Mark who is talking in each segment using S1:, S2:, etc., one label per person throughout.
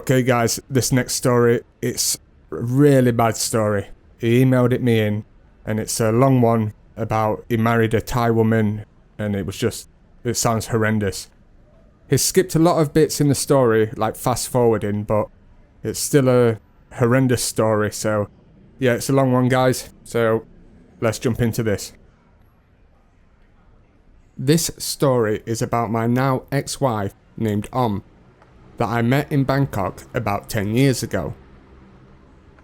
S1: Okay guys, this next story, it's a really bad story. He emailed it me in, and it's a long one about he married a Thai woman, and it sounds horrendous. He skipped a lot of bits in the story, like fast forwarding, but it's still a horrendous story, so yeah, it's a long one guys, so let's jump into this. This story is about my now ex-wife named that I met in Bangkok about 10 years ago.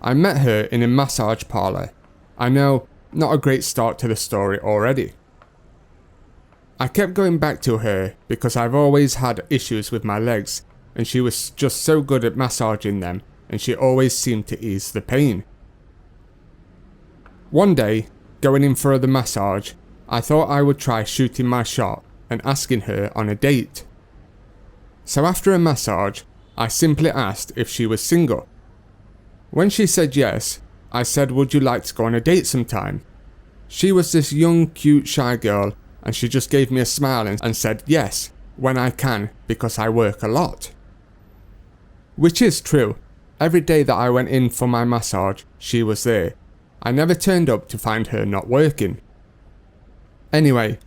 S1: I met her in a massage parlour. I know, not a great start to the story already. I kept going back to her because I've always had issues with my legs, and she was just so good at massaging them, and she always seemed to ease the pain. One day, going in for the massage, I thought I would try shooting my shot and asking her on a date. So after a massage, I simply asked if she was single. When she said yes, I said, would you like to go on a date sometime? She was this young, cute, shy girl, and she just gave me a smile and said yes, when I can, because I work a lot. Which is true. Every day that I went in for my massage, she was there. I never turned up to find her not working. Anyway,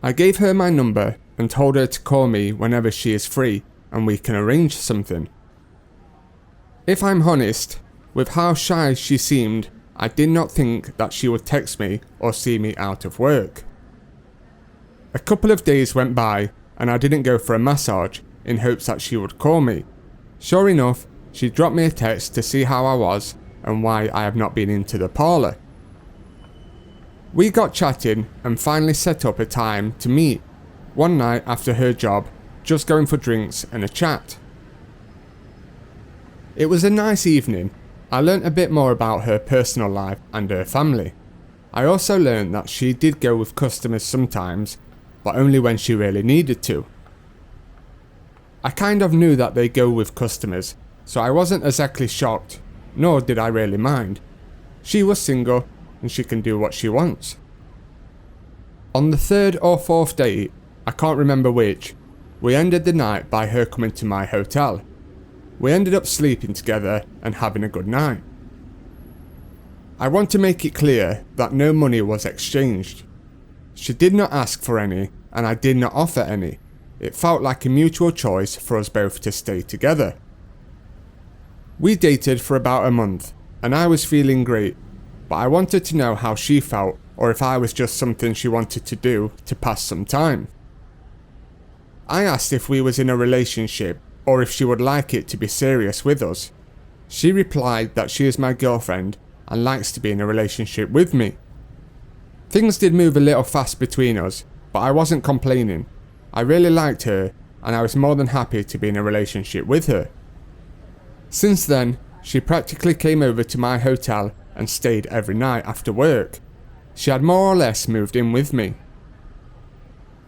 S1: I gave her my number and told her to call me whenever she is free and we can arrange something. If I'm honest, with how shy she seemed, I did not think that she would text me or see me out of work. A couple of days went by and I didn't go for a massage in hopes that she would call me. Sure enough, she dropped me a text to see how I was and why I have not been into the parlour. We got chatting and finally set up a time to meet, one night after her job, just going for drinks and a chat. It was a nice evening. I learnt a bit more about her personal life and her family. I also learnt that she did go with customers sometimes, but only when she really needed to. I kind of knew that they go with customers, so I wasn't exactly shocked, nor did I really mind. She was single, and she can do what she wants. On the third or fourth date, I can't remember which, we ended the night by her coming to my hotel. We ended up sleeping together and having a good night. I want to make it clear that no money was exchanged. She did not ask for any, and I did not offer any. It felt like a mutual choice for us both to stay together. We dated for about a month, and I was feeling great, but I wanted to know how she felt, or if I was just something she wanted to do to pass some time. I asked if we was in a relationship, or if she would like it to be serious with us. She replied that she is my girlfriend and likes to be in a relationship with me. Things did move a little fast between us, but I wasn't complaining. I really liked her, and I was more than happy to be in a relationship with her. Since then, she practically came over to my hotel and stayed every night after work. She had more or less moved in with me.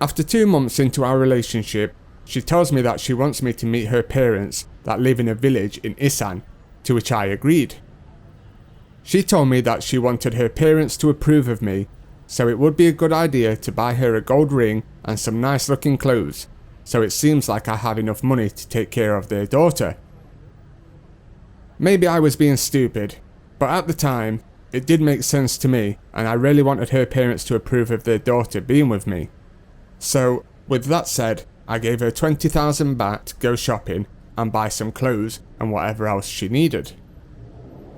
S1: After 2 months into our relationship, she tells me that she wants me to meet her parents that live in a village in Isan, to which I agreed. She told me that she wanted her parents to approve of me, so it would be a good idea to buy her a gold ring and some nice looking clothes, so it seems like I have enough money to take care of their daughter. Maybe I was being stupid, but at the time, it did make sense to me, and I really wanted her parents to approve of their daughter being with me. So, with that said, I gave her 20,000 baht to go shopping and buy some clothes and whatever else she needed.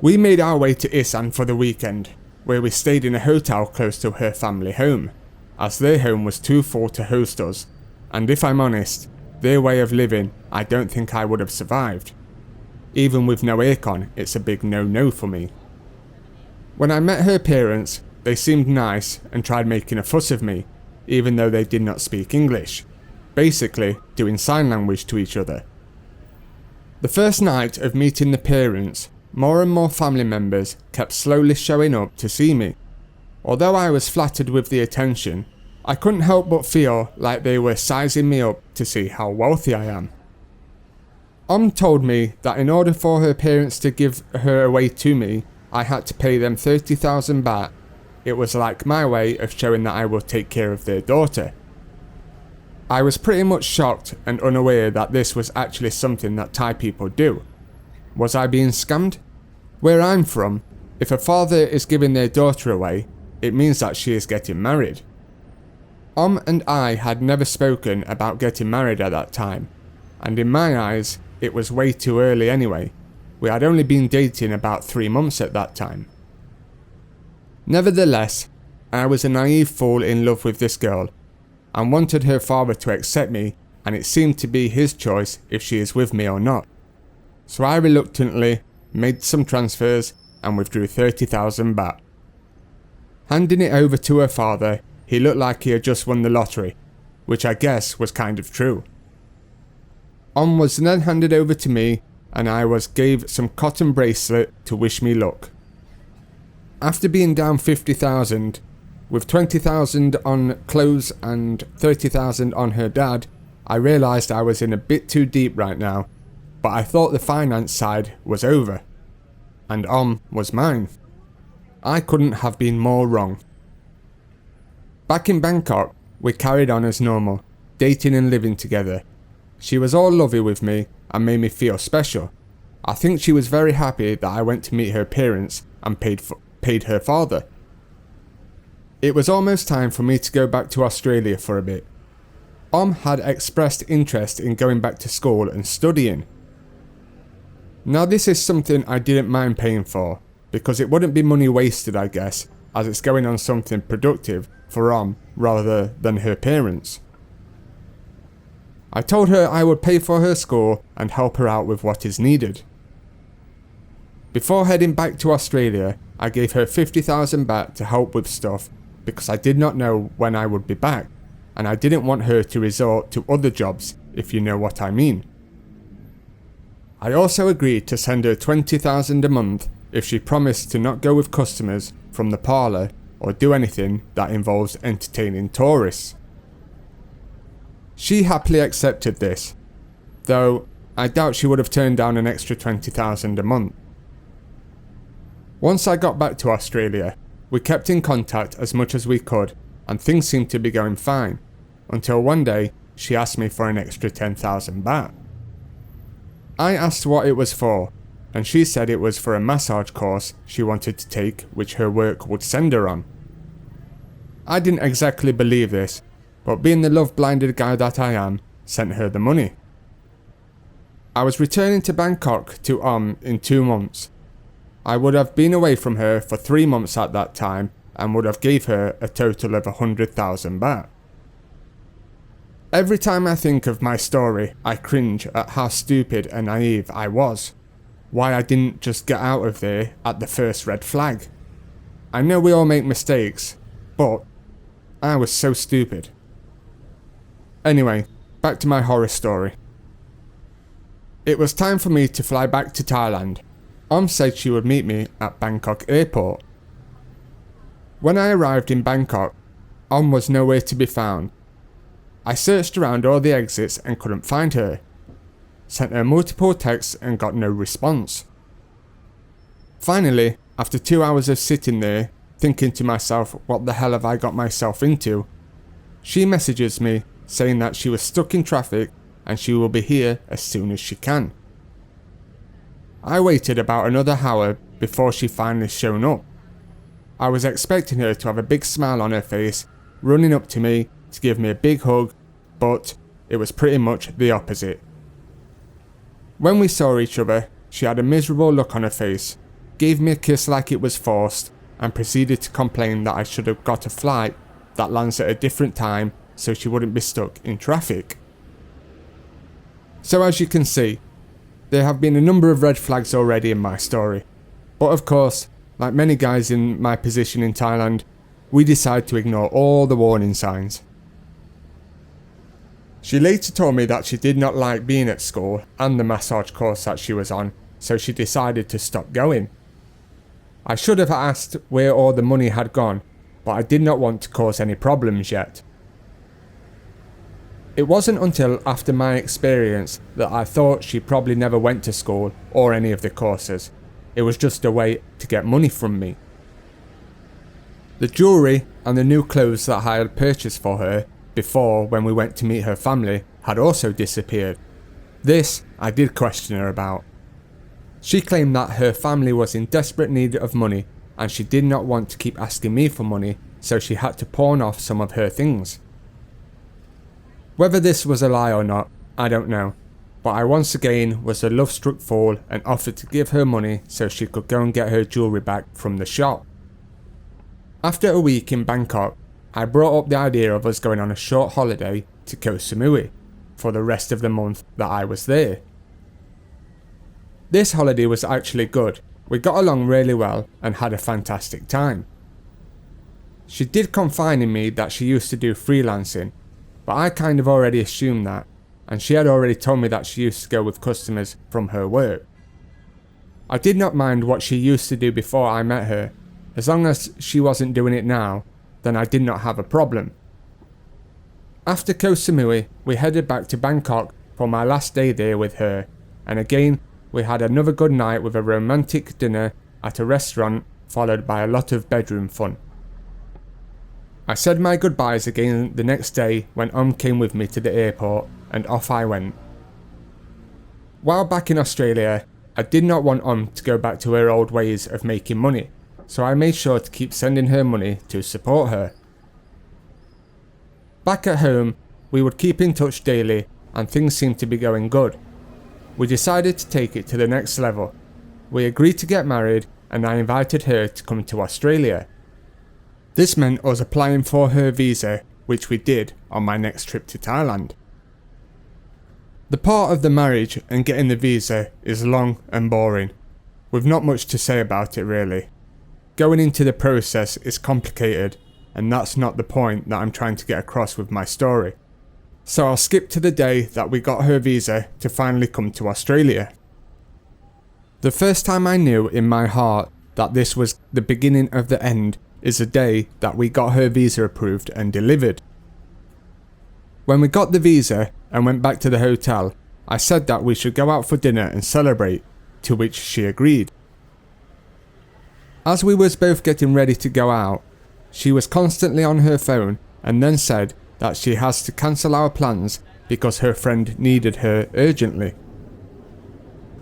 S1: We made our way to Isan for the weekend, where we stayed in a hotel close to her family home, as their home was too full to host us, and if I'm honest, their way of living I don't think I would have survived. Even with no aircon, it's a big no-no for me. When I met her parents, they seemed nice and tried making a fuss of me, even though they did not speak English, basically doing sign language to each other. The first night of meeting the parents, more and more family members kept slowly showing up to see me. Although I was flattered with the attention, I couldn't help but feel like they were sizing me up to see how wealthy I am. Told me that in order for her parents to give her away to me, I had to pay them 30,000 baht. It was like my way of showing that I will take care of their daughter. I was pretty much shocked and unaware that this was actually something that Thai people do, Was I being scammed? Where I'm from, if a father is giving their daughter away, it means that she is getting married. And I had never spoken about getting married at that time, and in my eyes, it was way too early anyway. We had only been dating about 3 months at that time. Nevertheless, I was a naive fool in love with this girl, and wanted her father to accept me, and it seemed to be his choice if she is with me or not. So I reluctantly made some transfers and withdrew 30,000 baht. Handing it over to her father, he looked like he had just won the lottery, which I guess was kind of true. Was then handed over to me, and I was gave some cotton bracelet to wish me luck. After being down 50,000, with 20,000 on clothes and 30,000 on her dad, I realised I was in a bit too deep right now, but I thought the finance side was over, and was mine. I couldn't have been more wrong. Back in Bangkok, we carried on as normal, dating and living together. She was all lovey with me and made me feel special. I think she was very happy that I went to meet her parents and paid her father. It was almost time for me to go back to Australia for a bit. Had expressed interest in going back to school and studying. Now this is something I didn't mind paying for, because it wouldn't be money wasted I guess, as it's going on something productive for rather than her parents. I told her I would pay for her school and help her out with what is needed. Before heading back to Australia, I gave her 50,000 baht to help with stuff because I did not know when I would be back, and I didn't want her to resort to other jobs, if you know what I mean. I also agreed to send her 20,000 a month if she promised to not go with customers from the parlour or do anything that involves entertaining tourists. She happily accepted this, though I doubt she would have turned down an extra 20,000 a month. Once I got back to Australia, we kept in contact as much as we could, and things seemed to be going fine, until one day she asked me for an extra 10,000 baht. I asked what it was for, and she said it was for a massage course she wanted to take which her work would send her on. I didn't exactly believe this, but being the love-blinded guy that I am, sent her the money. I was returning to Bangkok to in 2 months. I would have been away from her for 3 months at that time and would have gave her a total of 100,000 baht. Every time I think of my story, I cringe at how stupid and naive I was. Why I didn't just get out of there at the first red flag. I know we all make mistakes, but I was so stupid. Anyway, back to my horror story. It was time for me to fly back to Thailand. Said she would meet me at Bangkok airport. When I arrived in Bangkok, was nowhere to be found. I searched around all the exits and couldn't find her. Sent her multiple texts and got no response. Finally, after 2 hours of sitting there, thinking to myself, what the hell have I got myself into? She messages me saying that she was stuck in traffic and she will be here as soon as she can. I waited about another hour before she finally showed up. I was expecting her to have a big smile on her face, running up to me to give me a big hug, but it was pretty much the opposite. When we saw each other, she had a miserable look on her face, gave me a kiss like it was forced, and proceeded to complain that I should have got a flight that lands at a different time so she wouldn't be stuck in traffic. So as you can see, there have been a number of red flags already in my story, but of course, like many guys in my position in Thailand, we decide to ignore all the warning signs. She later told me that she did not like being at school and the massage course that she was on, so she decided to stop going. I should have asked where all the money had gone, but I did not want to cause any problems yet. It wasn't until after my experience that I thought she probably never went to school or any of the courses. It was just a way to get money from me. The jewellery and the new clothes that I had purchased for her before when we went to meet her family had also disappeared. This I did question her about. She claimed that her family was in desperate need of money and she did not want to keep asking me for money, so she had to pawn off some of her things. Whether this was a lie or not, I don't know, but I once again was a love-struck fool and offered to give her money so she could go and get her jewellery back from the shop. After a week in Bangkok, I brought up the idea of us going on a short holiday to Koh Samui for the rest of the month that I was there. This holiday was actually good. We got along really well and had a fantastic time. She did confide in me that she used to do freelancing, but I kind of already assumed that, and she had already told me that she used to go with customers from her work. I did not mind what she used to do before I met her. As long as she wasn't doing it now, then I did not have a problem. After Koh Samui, we headed back to Bangkok for my last day there with her, and again we had another good night with a romantic dinner at a restaurant followed by a lot of bedroom fun. I said my goodbyes again the next day when came with me to the airport and off I went. While back in Australia, I did not want to go back to her old ways of making money, so I made sure to keep sending her money to support her. Back at home, we would keep in touch daily and things seemed to be going good. We decided to take it to the next level. We agreed to get married and I invited her to come to Australia. This meant us applying for her visa, which we did on my next trip to Thailand. The part of the marriage and getting the visa is long and boring, with not much to say about it really. Going into the process is complicated, and that's not the point that I'm trying to get across with my story. So I'll skip to the day that we got her visa to finally come to Australia. The first time I knew in my heart that this was the beginning of the end is the day that we got her visa approved and delivered. When we got the visa and went back to the hotel, I said that we should go out for dinner and celebrate, to which she agreed. As we was both getting ready to go out, she was constantly on her phone and then said that she has to cancel our plans because her friend needed her urgently.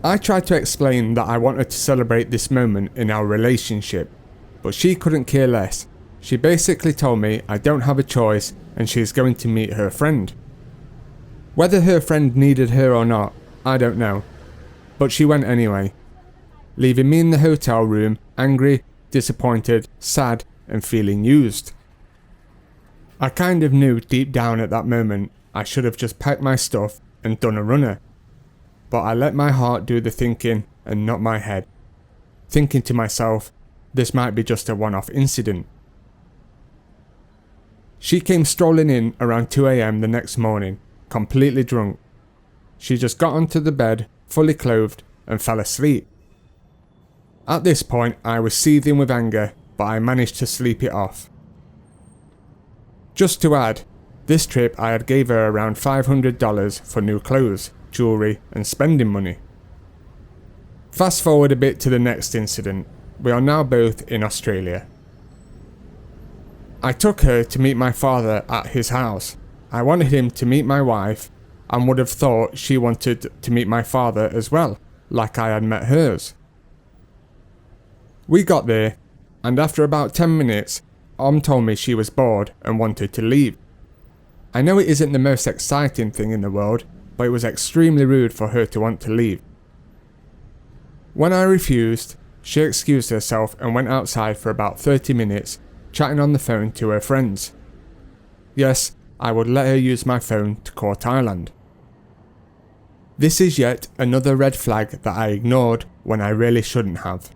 S1: I tried to explain that I wanted to celebrate this moment in our relationship, but she couldn't care less. She basically told me I don't have a choice and she is going to meet her friend. Whether her friend needed her or not, I don't know, but she went anyway, leaving me in the hotel room angry, disappointed, sad and feeling used. I kind of knew deep down at that moment I should have just packed my stuff and done a runner, but I let my heart do the thinking and not my head, thinking to myself, this might be just a one-off incident. She came strolling in around 2 AM the next morning, completely drunk. She just got onto the bed, fully clothed, and fell asleep. At this point I was seething with anger, but I managed to sleep it off. Just to add, this trip I had gave her around $500 for new clothes, jewellery and spending money. Fast forward a bit to the next incident. We are now both in Australia. I took her to meet my father at his house. I wanted him to meet my wife and would have thought she wanted to meet my father as well, like I had met hers. We got there, and after about 10 minutes, told me she was bored and wanted to leave. I know it isn't the most exciting thing in the world, but it was extremely rude for her to want to leave. When I refused, she excused herself and went outside for about 30 minutes, chatting on the phone to her friends. Yes, I would let her use my phone to call Thailand. This is yet another red flag that I ignored when I really shouldn't have.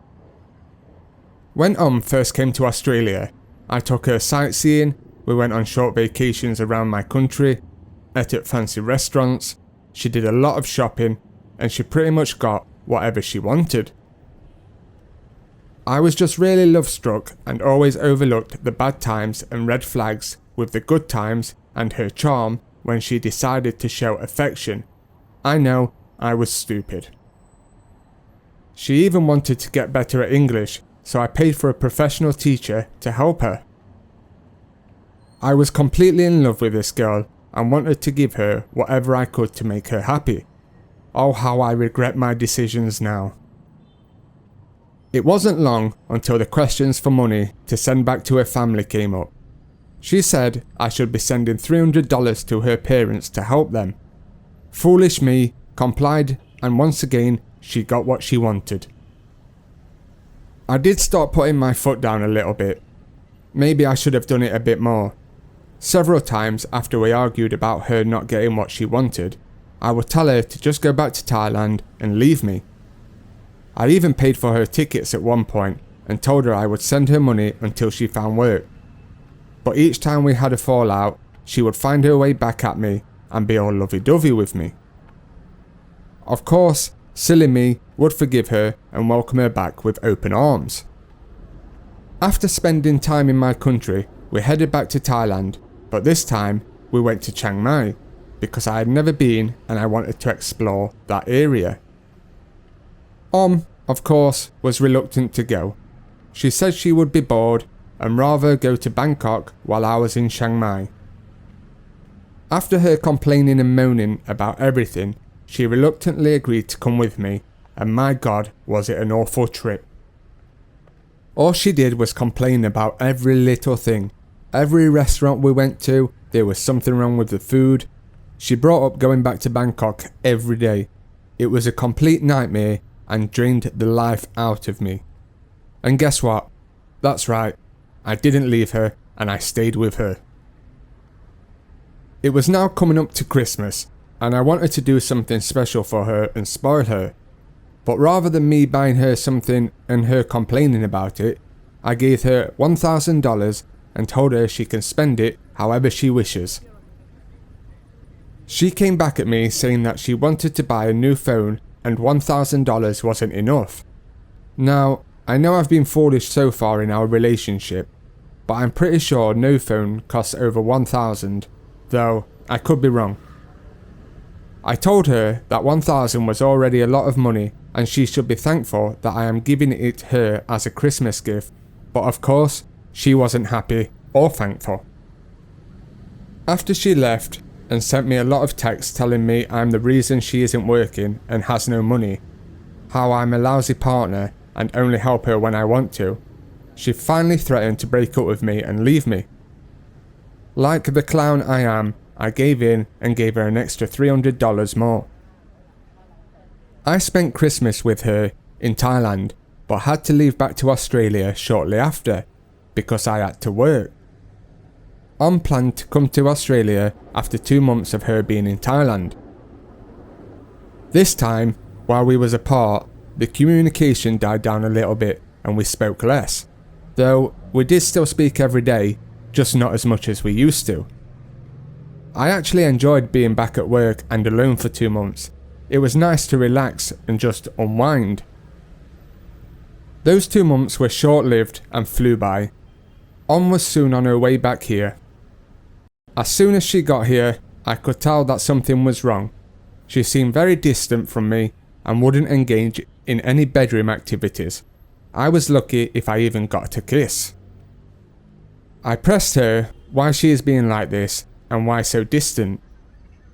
S1: When first came to Australia, I took her sightseeing, we went on short vacations around my country, ate at fancy restaurants, she did a lot of shopping, and she pretty much got whatever she wanted. I was just really love-struck and always overlooked the bad times and red flags with the good times and her charm when she decided to show affection. I know, I was stupid. She even wanted to get better at English, so I paid for a professional teacher to help her. I was completely in love with this girl and wanted to give her whatever I could to make her happy. Oh, how I regret my decisions now. It wasn't long until the questions for money to send back to her family came up. She said I should be sending $300 to her parents to help them. Foolish me complied, and once again she got what she wanted. I did start putting my foot down a little bit. Maybe I should have done it a bit more. Several times after we argued about her not getting what she wanted, I would tell her to just go back to Thailand and leave me. I even paid for her tickets at one point and told her I would send her money until she found work. But each time we had a fallout, she would find her way back at me and be all lovey-dovey with me. Of course, silly me would forgive her and welcome her back with open arms. After spending time in my country, we headed back to Thailand, but this time we went to Chiang Mai because I had never been and I wanted to explore that area. Of course, was reluctant to go. She said she would be bored and rather go to Bangkok while I was in Chiang Mai. After her complaining and moaning about everything, she reluctantly agreed to come with me, and my God, was it an awful trip. All she did was complain about every little thing. Every restaurant we went to, there was something wrong with the food. She brought up going back to Bangkok every day. It was a complete nightmare and drained the life out of me. And guess what? That's right, I didn't leave her and I stayed with her. It was now coming up to Christmas and I wanted to do something special for her and spoil her. But rather than me buying her something and her complaining about it, I gave her $1,000 and told her she can spend it however she wishes. She came back at me saying that she wanted to buy a new phone and $1,000 wasn't enough. Now, I know I've been foolish so far in our relationship, but I'm pretty sure no phone costs over $1,000, though I could be wrong. I told her that $1,000 was already a lot of money and she should be thankful that I am giving it her as a Christmas gift, but of course, she wasn't happy or thankful. After she left and sent me a lot of texts telling me I'm the reason she isn't working and has no money, how I'm a lousy partner and only help her when I want to, she finally threatened to break up with me and leave me. Like the clown I am, I gave in and gave her an extra $300 more. I spent Christmas with her in Thailand, but had to leave back to Australia shortly after, because I had to work. Planned to come to Australia after 2 months of her being in Thailand. This time, while we was apart, the communication died down a little bit and we spoke less, though we did still speak every day, just not as much as we used to. I actually enjoyed being back at work and alone for 2 months. It was nice to relax and just unwind. Those 2 months were short-lived and flew by. Was soon on her way back here. As soon as she got here, I could tell that something was wrong. She seemed very distant from me and wouldn't engage in any bedroom activities. I was lucky if I even got to kiss. I pressed her why she is being like this and why so distant.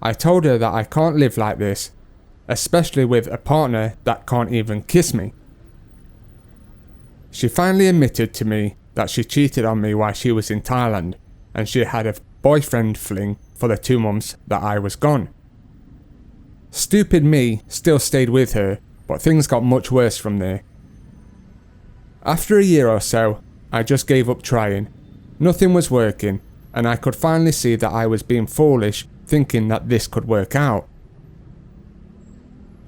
S1: I told her that I can't live like this, especially with a partner that can't even kiss me. She finally admitted to me that she cheated on me while she was in Thailand and she had a boyfriend fling for the 2 months that I was gone. Stupid me still stayed with her, but things got much worse from there. After a year or so, I just gave up trying. Nothing was working, and I could finally see that I was being foolish thinking that this could work out.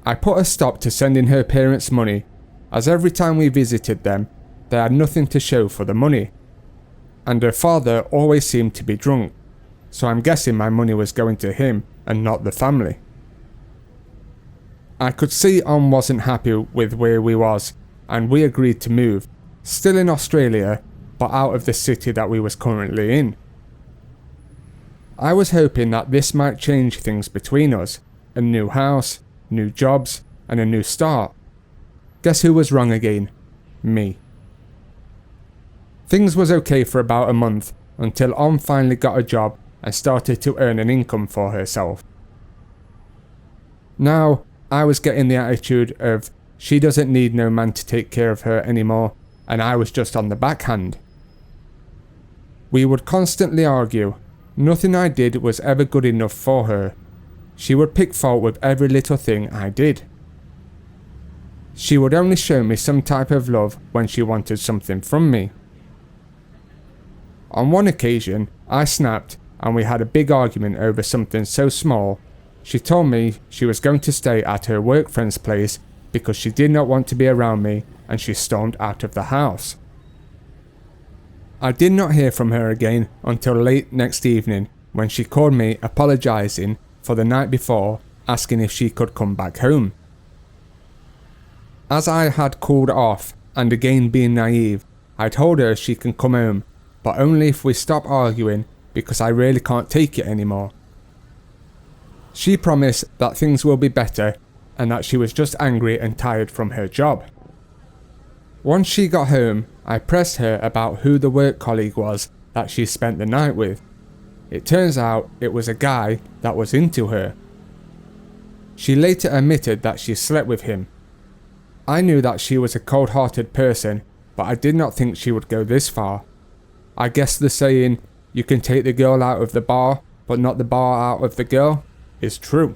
S1: I put a stop to sending her parents money, as every time we visited them, they had nothing to show for the money. And her father always seemed to be drunk, so I'm guessing my money was going to him and not the family. I could see wasn't happy with where we was, and we agreed to move, still in Australia, but out of the city that we was currently in. I was hoping that this might change things between us, a new house, new jobs, and a new start. Guess who was wrong again? Me. Things was okay for about a month, until finally got a job and started to earn an income for herself. Now, I was getting the attitude of, She doesn't need no man to take care of her anymore, and I was just on the backhand. We would constantly argue. Nothing I did was ever good enough for her. She would pick fault with every little thing I did. She would only show me some type of love when she wanted something from me. On one occasion, I snapped and we had a big argument over something so small. She told me she was going to stay at her work friend's place because she did not want to be around me, and she stormed out of the house. I did not hear from her again until late next evening, when she called me apologising for the night before, asking if she could come back home. As I had cooled off, and again being naive, I told her she can come home, but only if we stop arguing, because I really can't take it anymore. She promised that things will be better, and that she was just angry and tired from her job. Once she got home, I pressed her about who the work colleague was that she spent the night with. It turns out it was a guy that was into her. She later admitted that she slept with him. I knew that she was a cold-hearted person, but I did not think she would go this far. I guess the saying, "You can take the girl out of the bar, but not the bar out of the girl," is true.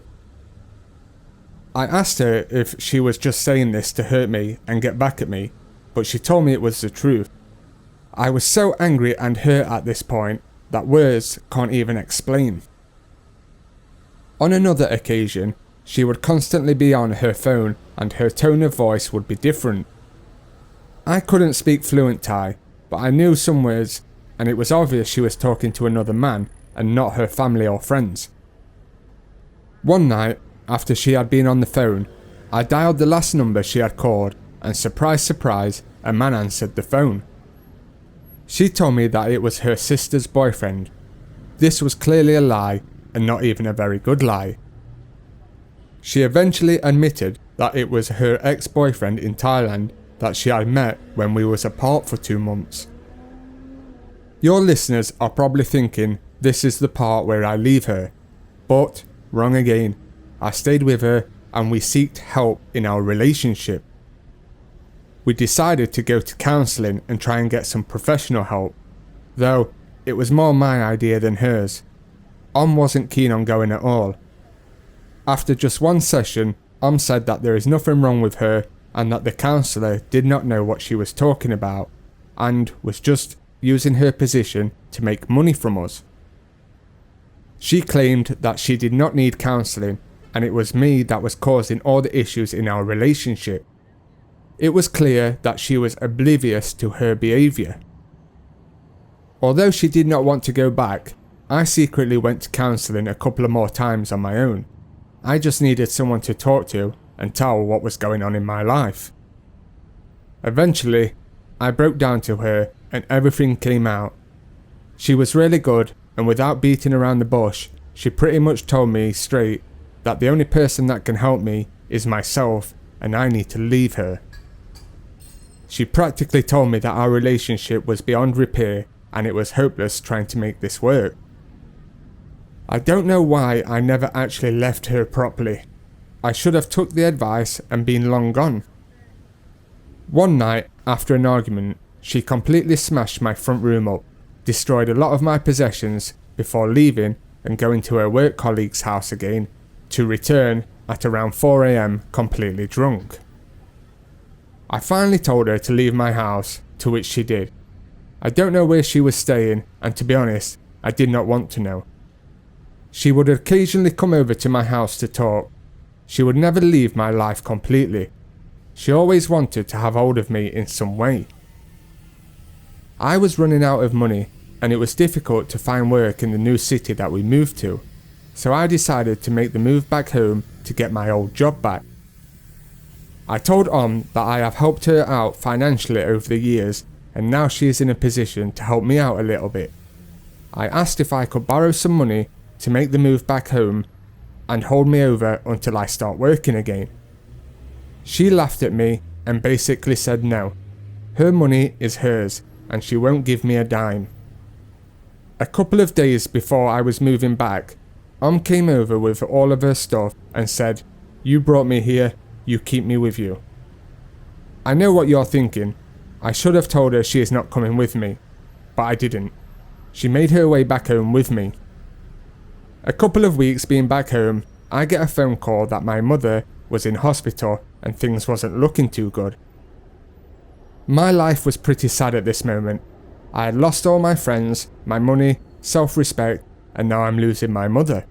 S1: I asked her if she was just saying this to hurt me and get back at me, but she told me it was the truth. I was so angry and hurt at this point that words can't even explain. On another occasion, she would constantly be on her phone and her tone of voice would be different. I couldn't speak fluent Thai, but I knew some words, and it was obvious she was talking to another man and not her family or friends. One night, after she had been on the phone, I dialed the last number she had called, and surprise, surprise, a man answered the phone. She told me that it was her sister's boyfriend. This was clearly a lie, and not even a very good lie. She eventually admitted that it was her ex-boyfriend in Thailand that she had met when we was apart for 2 months. Your listeners are probably thinking this is the part where I leave her, but wrong again. I stayed with her and we sought help in our relationship. We decided to go to counselling and try and get some professional help, though it was more my idea than hers. Wasn't keen on going at all. After just one session, said that there is nothing wrong with her and that the counsellor did not know what she was talking about and was just using her position to make money from us. She claimed that she did not need counselling, and it was me that was causing all the issues in our relationship. It was clear that she was oblivious to her behaviour. Although she did not want to go back, I secretly went to counselling a couple of more times on my own. I just needed someone to talk to and tell what was going on in my life. Eventually, I broke down to her and everything came out. She was really good, and without beating around the bush, she pretty much told me straight that the only person that can help me is myself, and I need to leave her. She practically told me that our relationship was beyond repair and it was hopeless trying to make this work. I don't know why I never actually left her properly. I should have took the advice and been long gone. One night, after an argument, she completely smashed my front room up, destroyed a lot of my possessions before leaving and going to her work colleague's house again, to return at around 4 AM completely drunk. I finally told her to leave my house, to which she did. I don't know where she was staying, and to be honest, I did not want to know. She would occasionally come over to my house to talk. She would never leave my life completely. She always wanted to have hold of me in some way. I was running out of money, and it was difficult to find work in the new city that we moved to, so I decided to make the move back home to get my old job back. I told that I have helped her out financially over the years, and now she is in a position to help me out a little bit. I asked if I could borrow some money to make the move back home and hold me over until I start working again. She laughed at me and basically said no. Her money is hers and she won't give me a dime. A couple of days before I was moving back, came over with all of her stuff and said, "You brought me here, you keep me with you." I know what you're thinking. I should have told her she is not coming with me, but I didn't. She made her way back home with me. A couple of weeks being back home, I get a phone call that my mother was in hospital and things wasn't looking too good. My life was pretty sad at this moment. I had lost all my friends, my money, self-respect, and now I'm losing my mother.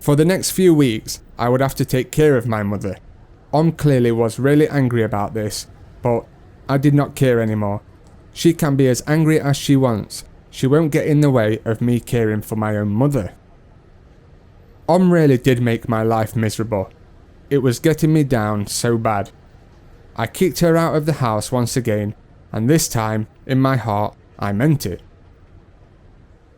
S1: For the next few weeks, I would have to take care of my mother. Clearly was really angry about this, but I did not care anymore. She can be as angry as she wants. She won't get in the way of me caring for my own mother. Really did make my life miserable. It was getting me down so bad. I kicked her out of the house once again, and this time, in my heart, I meant it.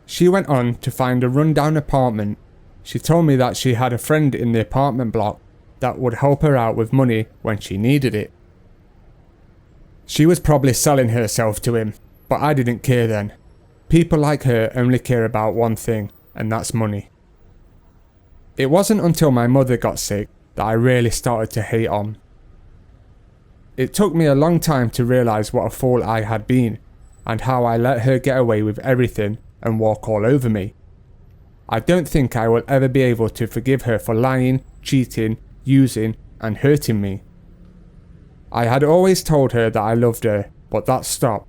S1: She went on to find a rundown apartment. She told me that she had a friend in the apartment block that would help her out with money when she needed it. She was probably selling herself to him, but I didn't care then. People like her only care about one thing, and that's money. It wasn't until my mother got sick that I really started to hate Om. It took me a long time to realise what a fool I had been, and how I let her get away with everything and walk all over me. I don't think I will ever be able to forgive her for lying, cheating, using, and hurting me. I had always told her that I loved her, but that stopped.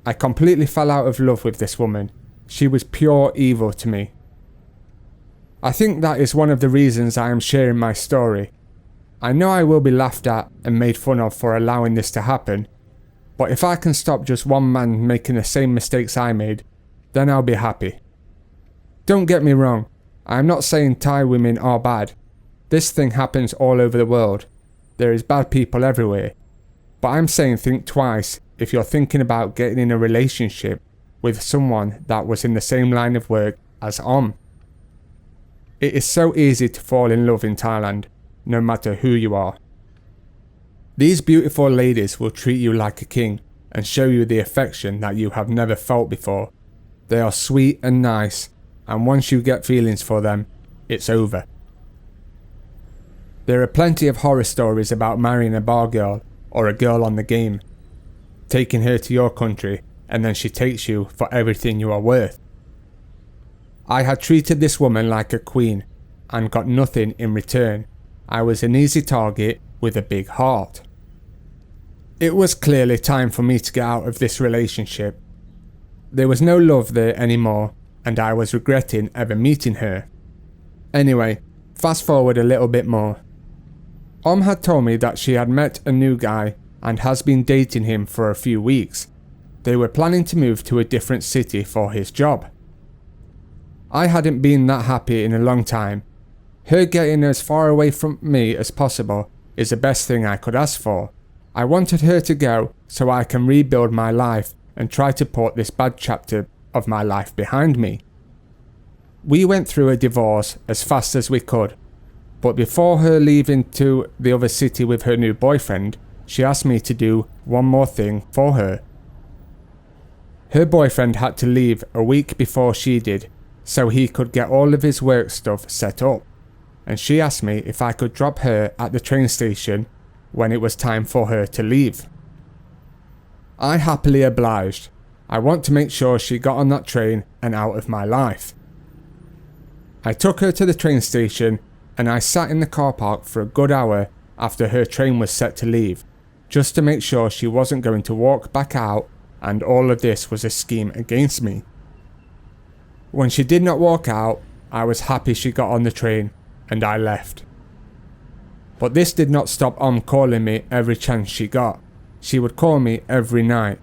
S1: I completely fell out of love with this woman. She was pure evil to me. I think that is one of the reasons I am sharing my story. I know I will be laughed at and made fun of for allowing this to happen, but if I can stop just one man making the same mistakes I made, then I'll be happy. Don't get me wrong, I am not saying Thai women are bad. This thing happens all over the world. There is bad people everywhere. But I'm saying think twice if you're thinking about getting in a relationship with someone that was in the same line of work as Om. It is so easy to fall in love in Thailand, no matter who you are. These beautiful ladies will treat you like a king and show you the affection that you have never felt before. They are sweet and nice, and once you get feelings for them, it's over. There are plenty of horror stories about marrying a bar girl or a girl on the game, taking her to your country, and then she takes you for everything you are worth. I had treated this woman like a queen and got nothing in return. I was an easy target with a big heart. It was clearly time for me to get out of this relationship. There was no love there anymore, and I was regretting ever meeting her. Anyway, fast forward a little bit more. Om had told me that she had met a new guy and has been dating him for a few weeks. They were planning to move to a different city for his job. I hadn't been that happy in a long time. Her getting as far away from me as possible is the best thing I could ask for. I wanted her to go so I can rebuild my life and try to put this bad chapter of my life behind me. We went through a divorce as fast as we could, but before her leaving to the other city with her new boyfriend, she asked me to do one more thing for her. Her boyfriend had to leave a week before she did, so he could get all of his work stuff set up, and she asked me if I could drop her at the train station when it was time for her to leave. I happily obliged. I want to make sure she got on that train and out of my life. I took her to the train station and I sat in the car park for a good hour after her train was set to leave, just to make sure she wasn't going to walk back out and all of this was a scheme against me. When she did not walk out, I was happy she got on the train and I left. But this did not stop Om calling me every chance she got. She would call me every night.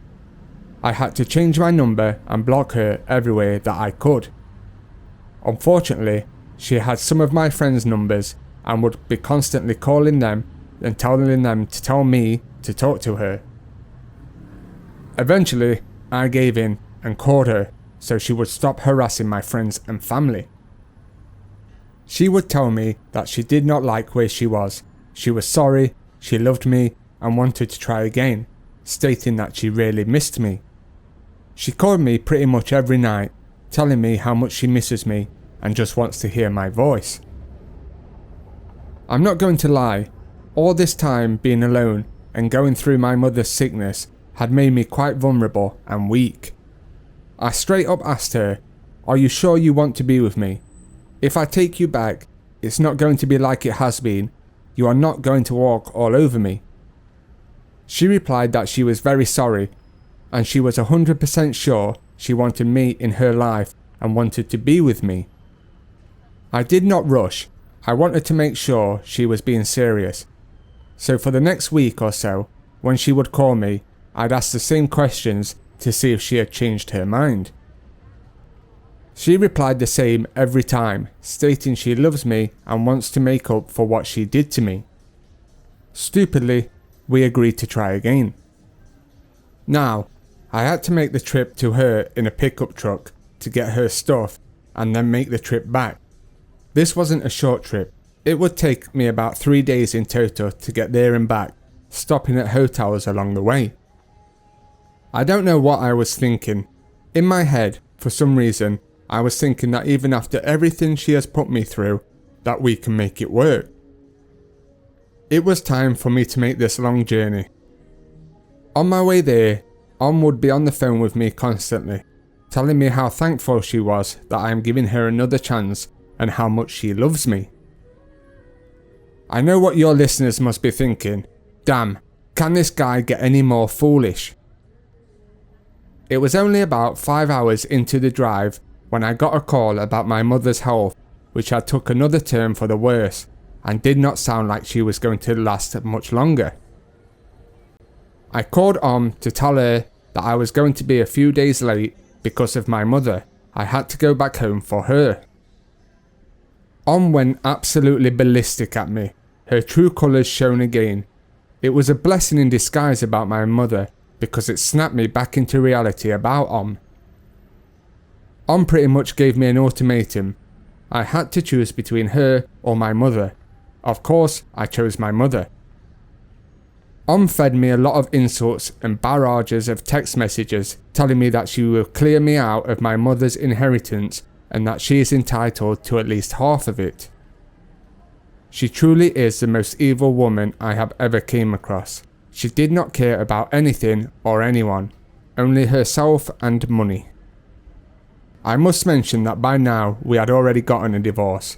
S1: I had to change my number and block her everywhere that I could. Unfortunately, she had some of my friends' numbers and would be constantly calling them and telling them to tell me to talk to her. Eventually, I gave in and called her so she would stop harassing my friends and family. She would tell me that she did not like where she was. She was sorry, she loved me and wanted to try again, stating that she really missed me. She called me pretty much every night, telling me how much she misses me and just wants to hear my voice. I'm not going to lie, All this time being alone and going through my mother's sickness had made me quite vulnerable and weak. I straight up asked her, "Are you sure you want to be with me? If I take you back, it's not going to be like it has been. You are not going to walk all over me." She replied that she was very sorry, and she was 100% sure she wanted me in her life and wanted to be with me. I did not rush. I wanted to make sure she was being serious. So for the next week or so, when she would call me, I'd ask the same questions to see if she had changed her mind. She replied the same every time, stating she loves me and wants to make up for what she did to me. Stupidly, we agreed to try again. Now, I had to make the trip to her in a pickup truck to get her stuff and then make the trip back. This wasn't a short trip. It would take me about 3 days in total to get there and back, stopping at hotels along the way. I don't know what I was thinking. In my head, for some reason, I was thinking that even after everything she has put me through, that we can make it work. It was time for me to make this long journey. On my way there, would be on the phone with me constantly, telling me how thankful she was that I am giving her another chance and how much she loves me. I know what your listeners must be thinking. Damn, can this guy get any more foolish? It was only about 5 hours into the drive when I got a call about my mother's health, which had took another turn for the worse and did not sound like she was going to last much longer. I called to tell her that I was going to be a few days late because of my mother. I had to go back home for her. Went absolutely ballistic at me, her true colours shown again. It was a blessing in disguise about my mother because it snapped me back into reality about pretty much gave me an ultimatum. I had to choose between her or my mother. Of course, I chose my mother. Fed me a lot of insults and barrages of text messages telling me that she will clear me out of my mother's inheritance and that she is entitled to at least half of it. She truly is the most evil woman I have ever came across. She did not care about anything or anyone, only herself and money. I must mention that by now we had already gotten a divorce.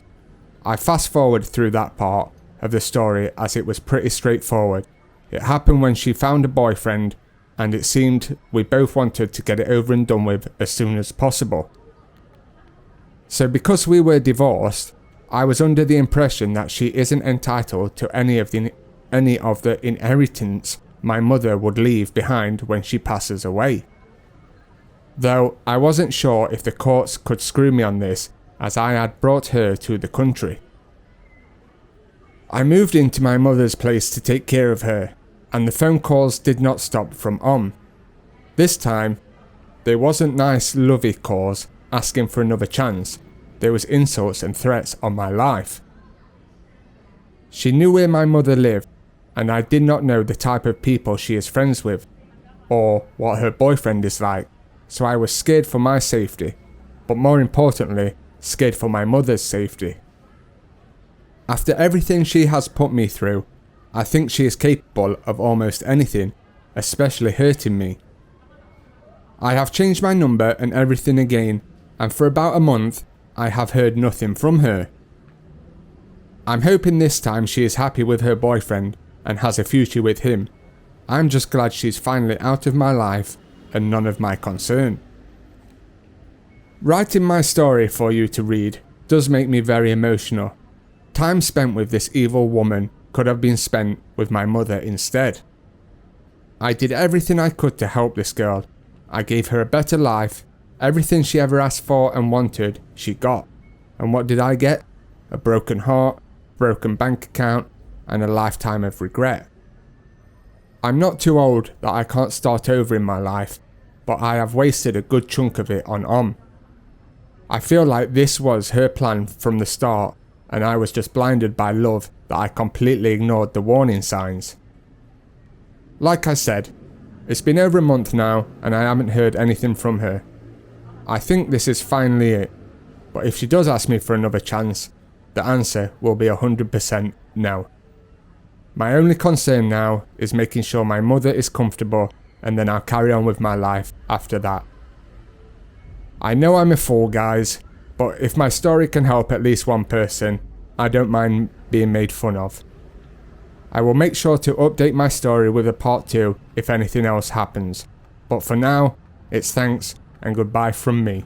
S1: I fast forward through that part of the story as it was pretty straightforward. It happened when she found a boyfriend, and it seemed we both wanted to get it over and done with as soon as possible. So because we were divorced, I was under the impression that she isn't entitled to any of the inheritance my mother would leave behind when she passes away. Though I wasn't sure if the courts could screw me on this, as I had brought her to the country. I moved into my mother's place to take care of her, and the phone calls did not stop from This time, there wasn't nice lovey calls asking for another chance. There was insults and threats on my life. She knew where my mother lived, and I did not know the type of people she is friends with, or what her boyfriend is like, so I was scared for my safety, but more importantly, scared for my mother's safety. After everything she has put me through, I think she is capable of almost anything, especially hurting me. I have changed my number and everything again, and for about a month, I have heard nothing from her. I'm hoping this time she is happy with her boyfriend and has a future with him. I'm just glad she's finally out of my life and none of my concern. Writing my story for you to read does make me very emotional. Time spent with this evil woman could have been spent with my mother instead. I did everything I could to help this girl. I gave her a better life. Everything she ever asked for and wanted, she got. And what did I get? A broken heart, broken bank account, and a lifetime of regret. I'm not too old that I can't start over in my life, but I have wasted a good chunk of it on I feel like this was her plan from the start, and I was just blinded by love that I completely ignored the warning signs. Like I said, it's been over a month now and I haven't heard anything from her. I think this is finally it, but if she does ask me for another chance, the answer will be 100% no. My only concern now is making sure my mother is comfortable, and then I'll carry on with my life after that. I know I'm a fool, guys, but if my story can help at least one person, I don't mind being made fun of. I will make sure to update my story with a part 2 if anything else happens, but for now, it's thanks and goodbye from me.